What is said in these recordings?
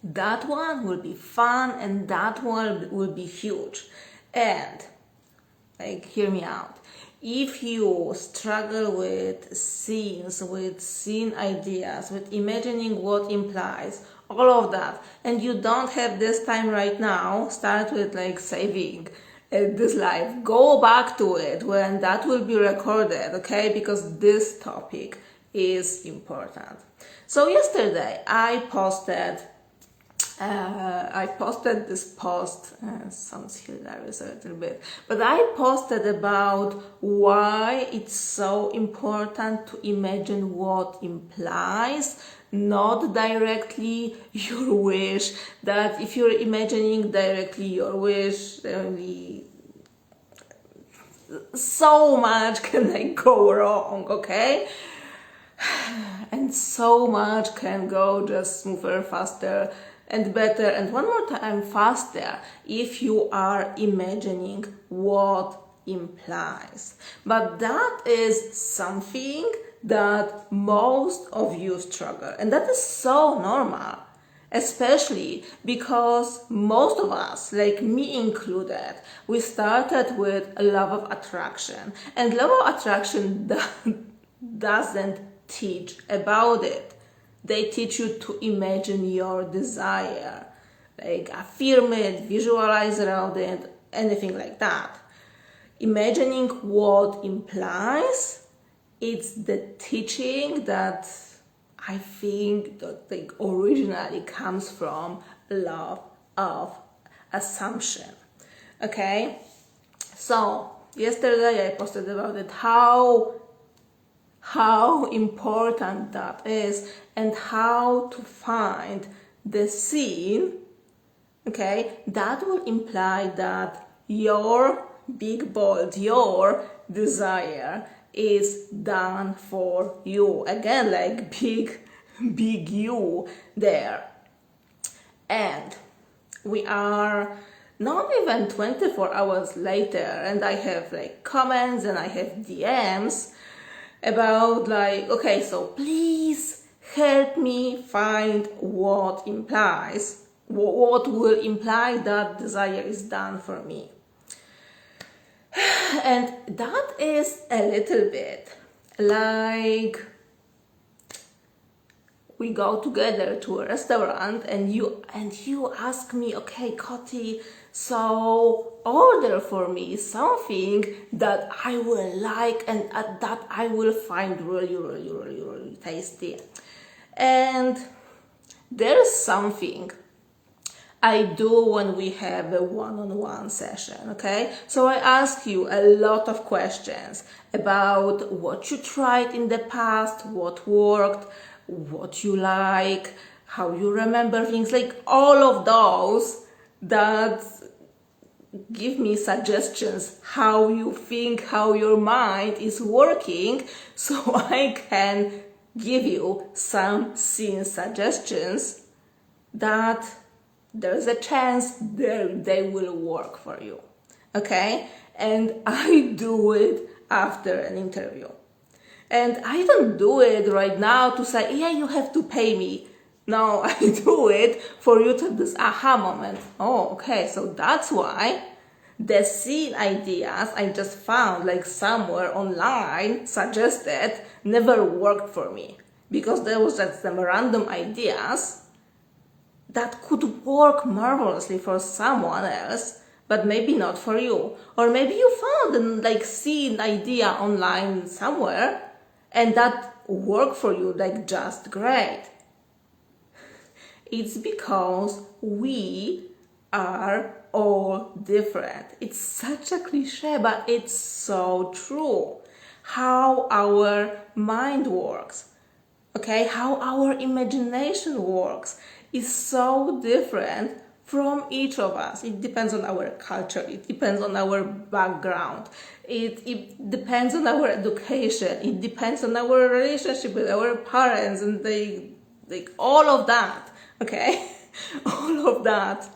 That one will be fun, and that one will be huge. And hear me out. If you struggle with scenes, with scene ideas, with imagining what implies, all of that, and you don't have this time right now, start with saving this life. Go back to it when that will be recorded, okay? Because this topic is important. So yesterday I posted this post, sounds hilarious a little bit, but I posted about why it's so important to imagine what implies, not directly your wish. That if you're imagining directly your wish, there will be so much can go wrong, okay? And so much can go just smoother, faster, and better, and one more time faster if you are imagining what implies. But that is something that most of you struggle, and that is so normal, especially because most of us, like me included, we started with a love of attraction, and love of attraction doesn't teach about it. They teach you to imagine your desire, affirm it, visualize around it, anything like that. Imagining what implies, it's the teaching that I think that originally comes from love of assumption. Okay? So yesterday I posted about it, how important that is, and how to find the scene, okay, that will imply that your big bold, your desire is done for you. Again, big you there. And we are not even 24 hours later, and I have comments and I have DMs about okay, so please help me find what will imply that desire is done for me. And that is a little bit like we go together to a restaurant and you ask me, okay, Koti, so order for me something that I will like and that I will find really tasty. And there's something I do when we have a one-on-one session, okay? So I ask you a lot of questions about what you tried in the past, what worked, what you like, how you remember things, all of those that give me suggestions how you think, how your mind is working, so I can give you some scene suggestions that there's a chance they will work for you, okay? And I do it after an interview. And I don't do it right now to say, yeah, you have to pay me. No, I do it for you to have this aha moment. Oh, okay, so that's why the scene ideas I just found somewhere online suggested never worked for me, because there was just some random ideas that could work marvelously for someone else, but maybe not for you. Or maybe you found a scene idea online somewhere and that worked for you just great. It's because we are all different. It's such a cliche, but it's so true. How our mind works, okay, how our imagination works is so different from each of us. It depends on our culture, it depends on our background, it depends on our education, it depends on our relationship with our parents, and all of that, okay? All of that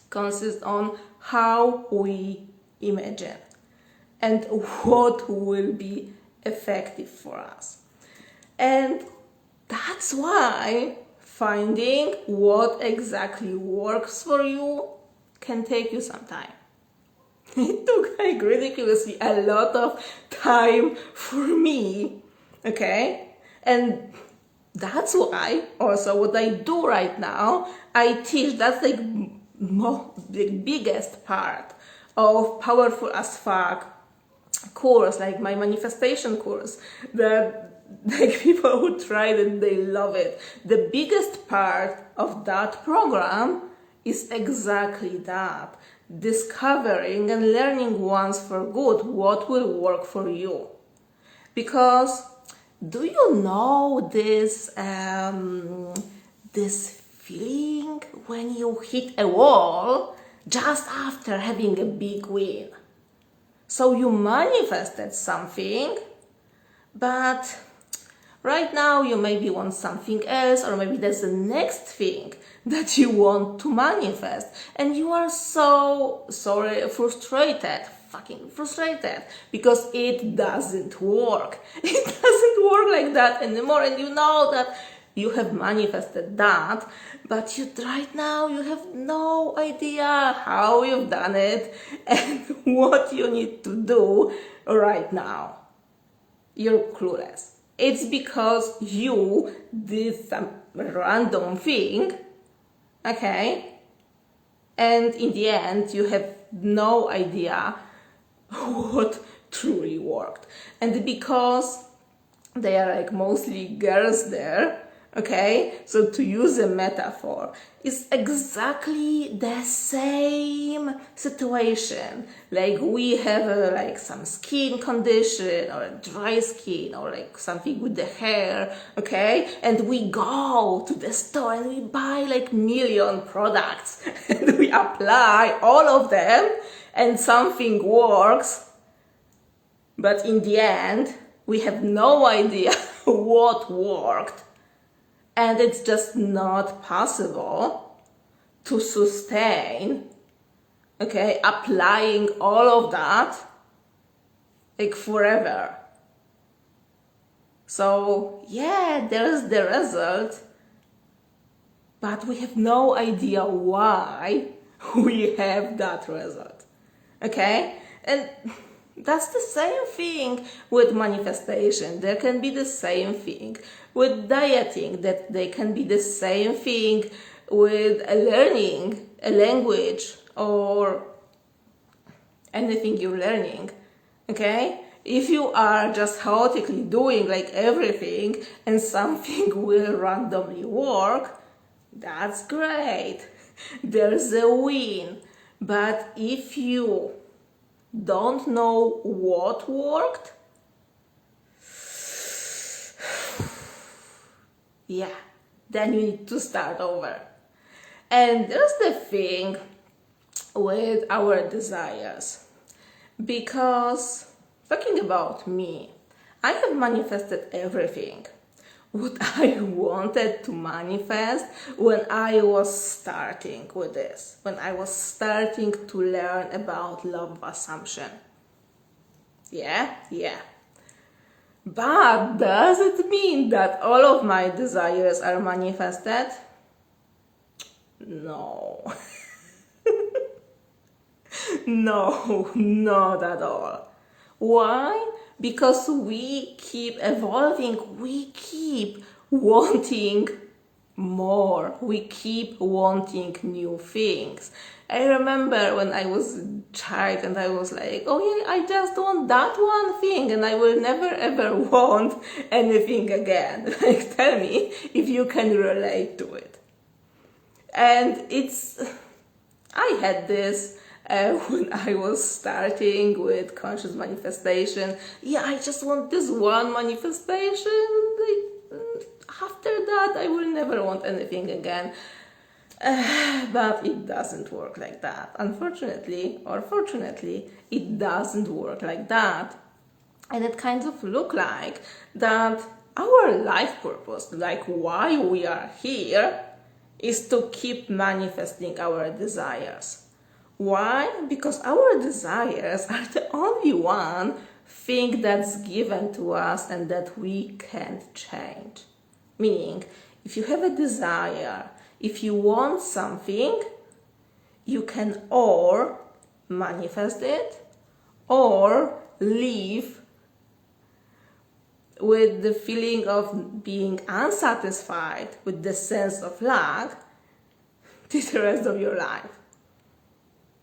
consists on how we imagine and what will be effective for us. And that's why finding what exactly works for you can take you some time. It took like ridiculously a lot of time for me, okay? And that's why also what I do right now, I teach, that's like the biggest part of Powerful as Fuck course, like my manifestation course, that like people who tried it, they love it. The biggest part of that program is exactly that, discovering and learning once for good what will work for you. Because do you know this this feeling when you hit a wall just after having a big win? So you manifested something, but right now you maybe want something else, or maybe there's the next thing that you want to manifest, and you are so frustrated, fucking frustrated, because it doesn't work. It doesn't work like that anymore, and you know that you have manifested that, but right now you have no idea how you've done it and what you need to do right now. You're clueless. It's because you did some random thing, okay? And in the end, you have no idea what truly worked. And because they are like mostly girls there, okay, so to use a metaphor, it's exactly the same situation. Like we have like some skin condition or a dry skin or like something with the hair, okay, and we go to the store and we buy like million products and we apply all of them and something works, but in the end we have no idea what worked. And it's just not possible to sustain, okay, applying all of that like forever. So yeah, there's the result, but we have no idea why we have that result, okay? And that's the same thing with manifestation. There can be the same thing with dieting, that they can be the same thing with learning a language or anything you're learning, okay? If you are just chaotically doing like everything and something will randomly work, that's great. There's a win. But if you don't know what worked, yeah, then you need to start over. And there's the thing with our desires, because talking about me, I have manifested everything what I wanted to manifest when I was starting with this, when I was starting to learn about law of assumption. Yeah. But does it mean that all of my desires are manifested? No. No, not at all. Why? Because we keep evolving, we keep wanting more, we keep wanting new things. I remember when I was a child and I was like, oh yeah, I just want that one thing and I will never ever want anything again. Like, tell me if you can relate to it. And I had this when I was starting with conscious manifestation. Yeah, I just want this one manifestation. After that, I will never want anything again. But it doesn't work like that. Unfortunately, or fortunately, it doesn't work like that. And it kind of look like that our life purpose, like why we are here, is to keep manifesting our desires. Why? Because our desires are the only one thing that's given to us and that we can't change. Meaning, If you have a desire, if you want something, you can or manifest it or live with the feeling of being unsatisfied, with the sense of lack, to the rest of your life.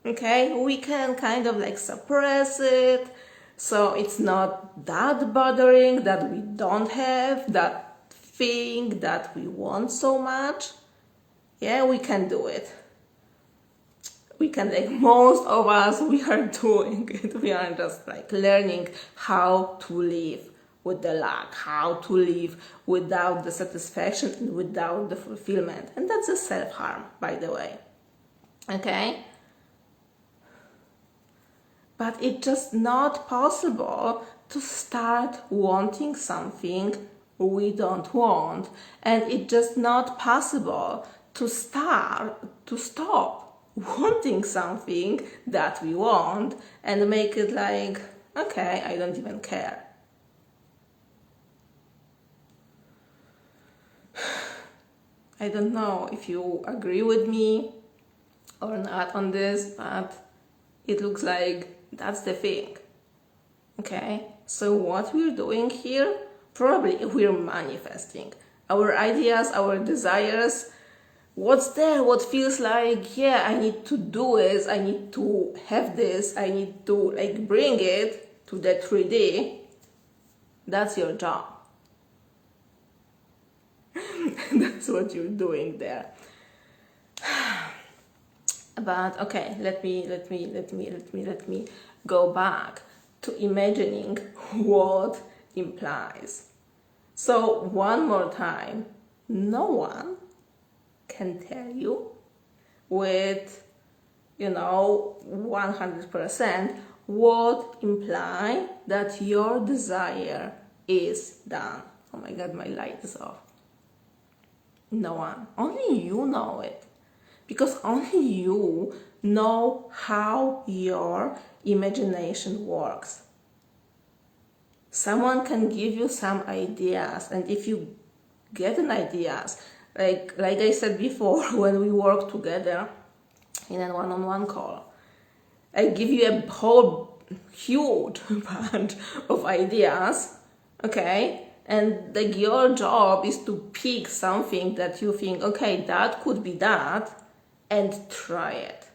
Okay, we can kind of like suppress it, so it's not that bothering that we don't have that thing that we want so much. Yeah, we can do it. We can, like most of us, we are doing it. We are just like learning how to live with the lack, how to live without the satisfaction and without the fulfillment. And that's a self-harm, by the way. Okay? But it's just not possible to start wanting something we don't want. And it's just not possible to stop wanting something that we want and make it like, okay, I don't even care. I don't know if you agree with me or not on this, but it looks like that's the thing. Okay, so what we're doing here, probably we're manifesting our ideas, our desires, what's there, what feels like, yeah, I need to do this, I need to have this, I need to like bring it to the 3D. That's your job. That's what you're doing there. But okay, let me go back to imagining what implies. So one more time, no one can tell you with 100% what imply that your desire is done. Oh my god, my light is off. No one. Only you know it. Because only you know how your imagination works. Someone can give you some ideas, and if you get an ideas, like I said before, when we work together in a one-on-one call, I give you a whole huge bunch of ideas, okay? And like your job is to pick something that you think, okay, that could be that, and try it.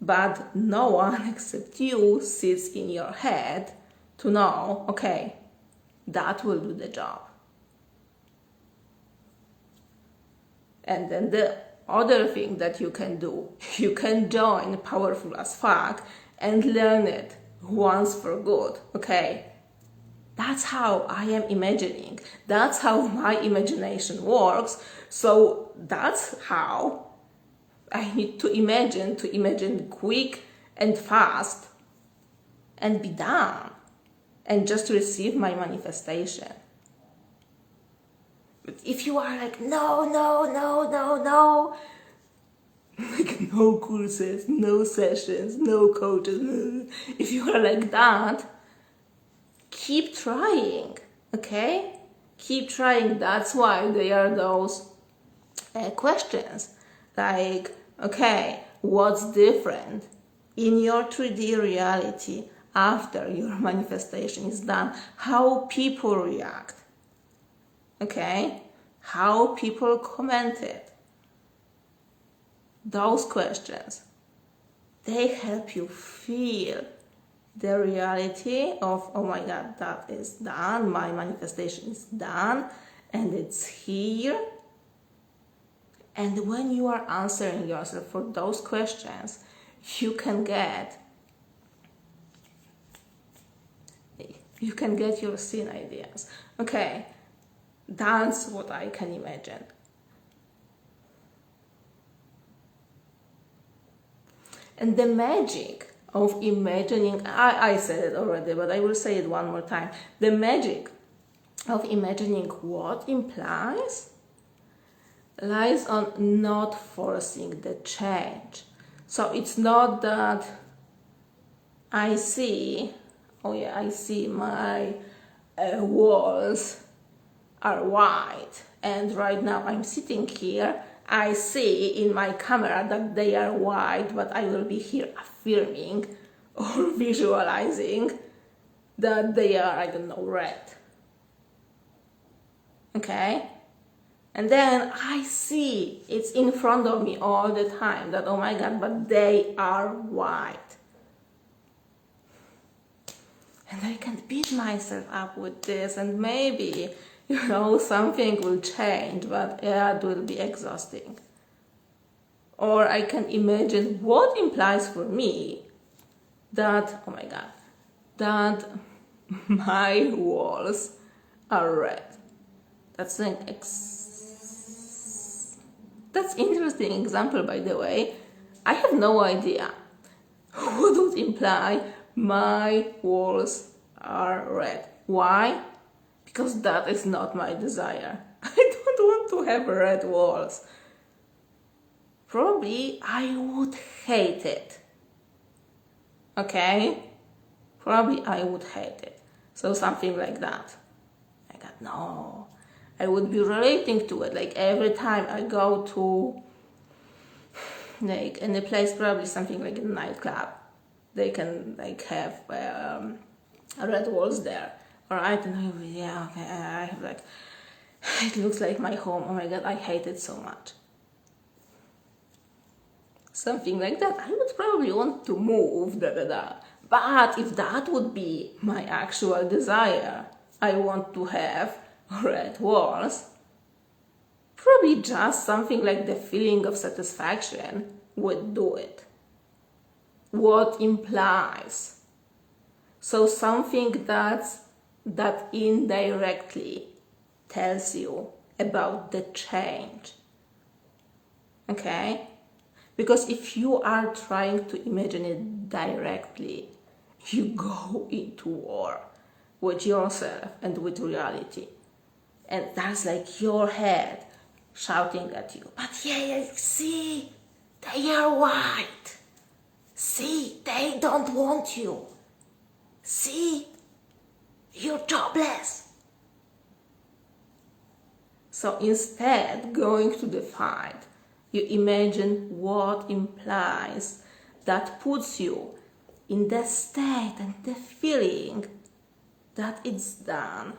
But no one except you sits in your head to know, okay, that will do the job. And then the other thing that you can do, you can join Powerful as Fuck and learn it once for good, okay? That's how I am imagining. That's how my imagination works. So that's how I need to imagine quick and fast and be done and just receive my manifestation. But if you are like, no, like no courses, no sessions, no coaches, if you are like that, keep trying, okay? Keep trying. That's why there are those questions like, okay, what's different in your 3D reality after your manifestation is done? How people react, okay? How people comment it. Those questions, they help you feel the reality of, oh my god, that is done, my manifestation is done, and it's here. And when you are answering yourself for those questions, you can get your scene ideas. Okay, that's what I can imagine. And the magic of imagining, I said it already, but I will say it one more time. The magic of imagining what implies lies on not forcing the change. So it's not that I see my walls are white, and right now I'm sitting here, I see in my camera that they are white, but I will be here affirming or visualizing that they are, I don't know, red. Okay? And then I see it's in front of me all the time that, oh my God, but they are white. And I can beat myself up with this, and maybe, something will change, but yeah, it will be exhausting. Or I can imagine what implies for me that, oh my God, that my walls are red. That's an that's interesting example, by the way. I have no idea what would imply my walls are red. Why? Because that is not my desire. I don't want to have red walls. Probably I would hate it. Okay? Probably I would hate it. So something like that. I got no. I would be relating to it. Like every time I go to, like in a place, probably something like a nightclub, they can like have red walls there. Or I don't know, yeah, okay, I have like, it looks like my home. Oh my God, I hate it so much. Something like that. I would probably want to move, But if that would be my actual desire, I want to have red walls, probably just something like the feeling of satisfaction would do it. What implies? So something that indirectly tells you about the change. Okay? Because if you are trying to imagine it directly, you go into war with yourself and with reality. And that's like your head shouting at you. But yeah, see, they are white. See, they don't want you. See, you're jobless. So instead, going to the fight, you imagine what implies that puts you in the state and the feeling that it's done,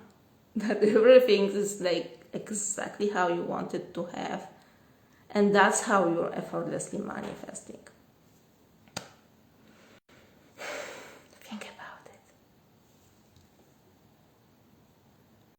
that everything is like exactly how you wanted to have, and that's how you're effortlessly manifesting.